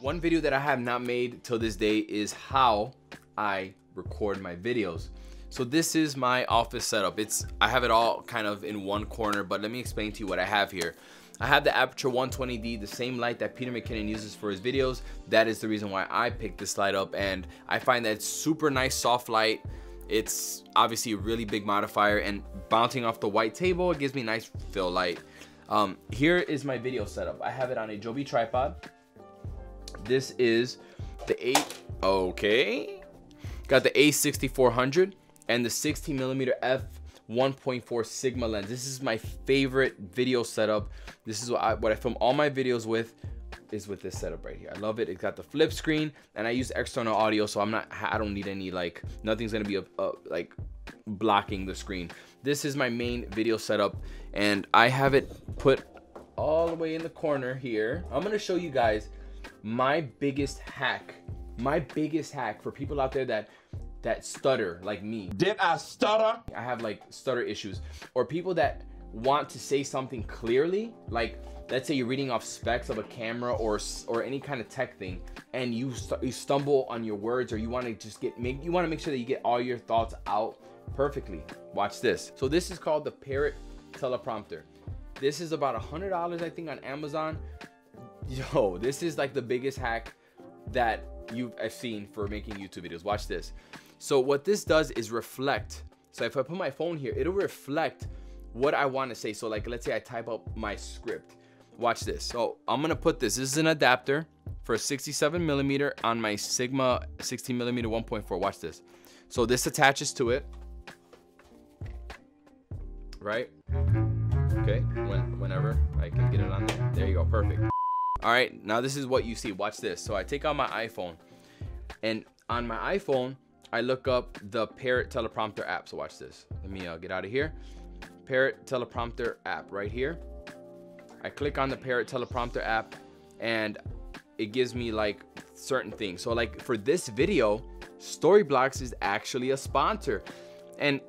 One video that I have not made till this day is how I record my videos. So this is my office setup. I have it all kind of in one corner, but let me explain to you what I have here. I have the Aperture 120D, the same light that Peter McKinnon uses for his videos. That is the reason why I picked this light up, and I find that it's super nice, soft light. It's obviously a really big modifier, and bouncing off the white table, it gives me nice fill light. Here is my video setup. I have it on a Joby tripod. This is the got the A6400 and the 16mm f1.4 Sigma lens. This is my favorite video setup. This is what I film all my videos with, is with this setup right here. I love it. It's got the flip screen, and I use external audio, so I don't need any, like, nothing's gonna be like blocking the screen. This is my main video setup, and I have it put all the way in the corner here. I'm gonna show you guys my biggest hack for people out there that stutter like me. Did I stutter? I have like stutter issues, or people that want to say something clearly, like let's say you're reading off specs of a camera or any kind of tech thing, and you stumble on your words, or you want to just you want to make sure that you get all your thoughts out perfectly. Watch this. So this is called the Parrot Teleprompter. This is about $100, I think, on Amazon. Yo, this is like the biggest hack that I've seen for making YouTube videos. Watch this. So what this does is reflect. So if I put my phone here, it'll reflect what I want to say. So like, let's say I type up my script. Watch this. So I'm gonna put this. This is an adapter for a 67mm on my Sigma 16mm 1.4. Watch this. So this attaches to it, right? Okay. Whenever I can get it on there. There you go. Perfect. All right, now this is what you see. Watch this. So I take out my iPhone, and on my iPhone, I look up the Parrot Teleprompter app. So watch this. Let me get out of here. Parrot Teleprompter app right here. I click on the Parrot Teleprompter app, and it gives me like certain things. So like for this video, Storyblocks is actually a sponsor. And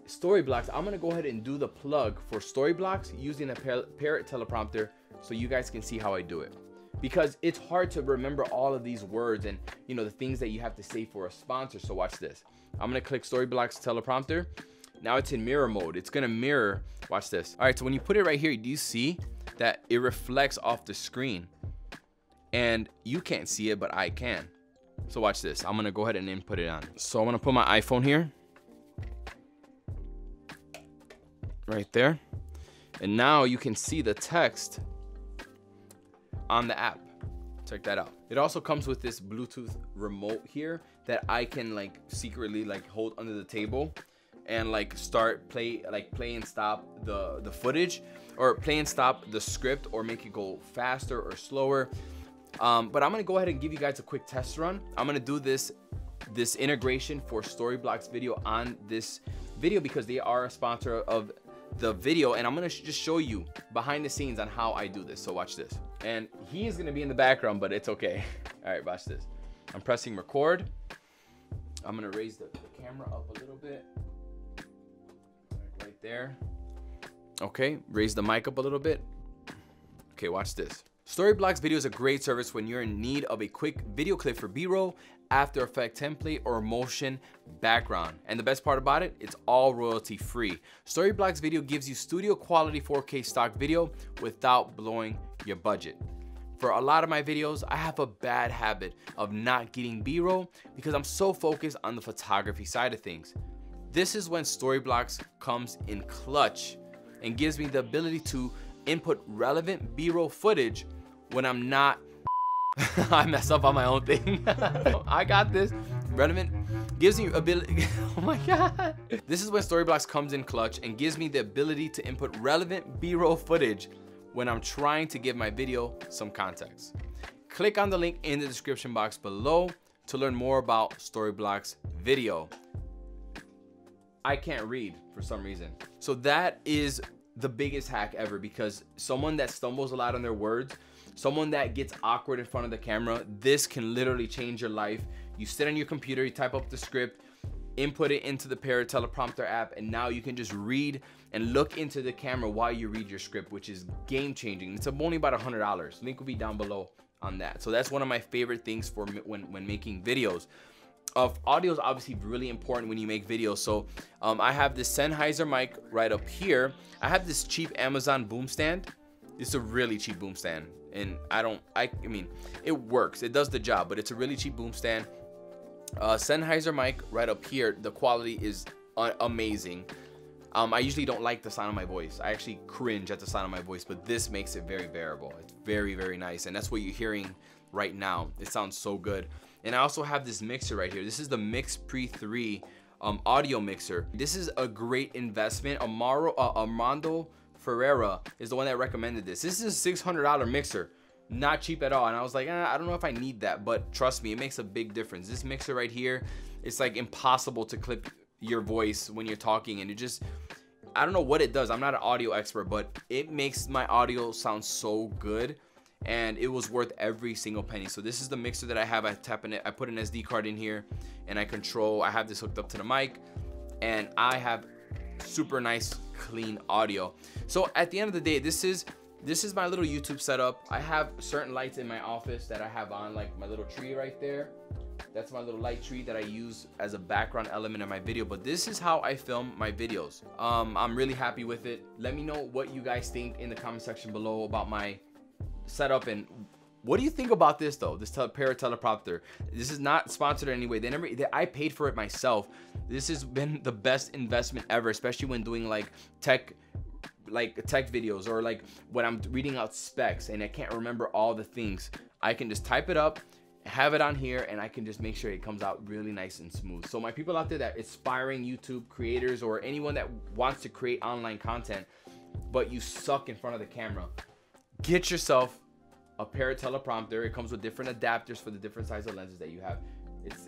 Storyblocks, I'm gonna go ahead and do the plug for Storyblocks using a Parrot Teleprompter, so you guys can see how I do it, because it's hard to remember all of these words and, you know, the things that you have to say for a sponsor. So watch this. I'm gonna click Storyblocks Teleprompter. Now it's in mirror mode. It's gonna mirror. Watch this. All right, so when you put it right here, do you see that it reflects off the screen? And you can't see it, but I can. So watch this. I'm gonna go ahead and input it on. So I'm gonna put my iPhone here, right there, and now you can see the text on the app. Check that out. It also comes with this Bluetooth remote here that I can like secretly like hold under the table and like play and stop the footage, or play and stop the script, or make it go faster or slower. But I'm gonna go ahead and give you guys a quick test run. I'm gonna do this integration for Storyblocks video on this video because they are a sponsor of the video, and I'm gonna just show you behind the scenes on how I do this. So watch this. And he is gonna be in the background, but it's okay. All right, watch this. I'm pressing record. I'm gonna raise the camera up a little bit, right there. Okay, raise the mic up a little bit. Okay, watch this. Storyblocks video is a great service when you're in need of a quick video clip for B-roll, After Effects template, or motion background. And the best part about it, it's all royalty free. Storyblocks video gives you studio quality 4K stock video without blowing your budget. For a lot of my videos, I have a bad habit of not getting B-roll because I'm so focused on the photography side of things. This is when Storyblocks comes in clutch and gives me the ability to input relevant B-roll footage when I'm not I mess up on my own thing. I got this. Relevant gives me ability. Oh my god. This is when Storyblocks comes in clutch and gives me the ability to input relevant B-roll footage when I'm trying to give my video some context. Click on the link in the description box below to learn more about Storyblocks video. I can't read for some reason. So that is the biggest hack ever, because someone that stumbles a lot on their words, someone that gets awkward in front of the camera, this can literally change your life. You sit on your computer, you type up the script, input it into the Parrot Teleprompter app, and now you can just read and look into the camera while you read your script, which is game changing. It's only about $100. Link will be down below on that. So that's one of my favorite things for when making videos. Audio is obviously really important when you make videos. So I have this Sennheiser mic right up here. I have this cheap Amazon boom stand. It's a really cheap boom stand, and I mean, it works, it does the job, but it's a really cheap boom stand. Sennheiser mic right up here. The quality is amazing. I usually don't like the sound of my voice. I actually cringe at the sound of my voice, but this makes it very bearable. It's very, very nice, and that's what you're hearing right now. It sounds so good. And I also have this mixer right here. This is the Mix Pre 3 audio mixer. This is a great investment. Armando Ferreira is the one that recommended this. This is a $600 mixer. Not cheap at all. And I was like, I don't know if I need that, but trust me, it makes a big difference. This mixer right here, it's like impossible to clip your voice when you're talking, and it just, I don't know what it does. I'm not an audio expert, but it makes my audio sound so good, and it was worth every single penny. So this is the mixer that I have. I tap in it, I put an SD card in here, and I have this hooked up to the mic, and I have super nice clean audio. So at the end of the day, this is my little YouTube setup. I have certain lights in my office that I have on, like my little tree right there. That's my little light tree that I use as a background element in my video. But this is how I film my videos. I'm really happy with it. Let me know what you guys think in the comment section below about my setup, and what do you think about this though, this Parrot teleprompter. This is not sponsored in any way. I paid for it myself. This has been the best investment ever, especially when doing like tech videos, or like when I'm reading out specs and I can't remember all the things. I can just type it up, have it on here, and I can just make sure it comes out really nice and smooth. So my people out there that aspiring YouTube creators, or anyone that wants to create online content but you suck in front of the camera, get yourself a Parrot teleprompter. It comes with different adapters for the different size of lenses that you have.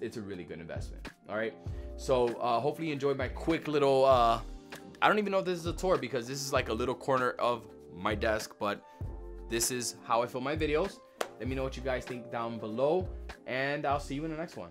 It's a really good investment. All right, so hopefully you enjoyed my quick little I don't even know if this is a tour, because this is like a little corner of my desk, but this is how I film my videos. Let me know what you guys think down below, and I'll see you in the next one.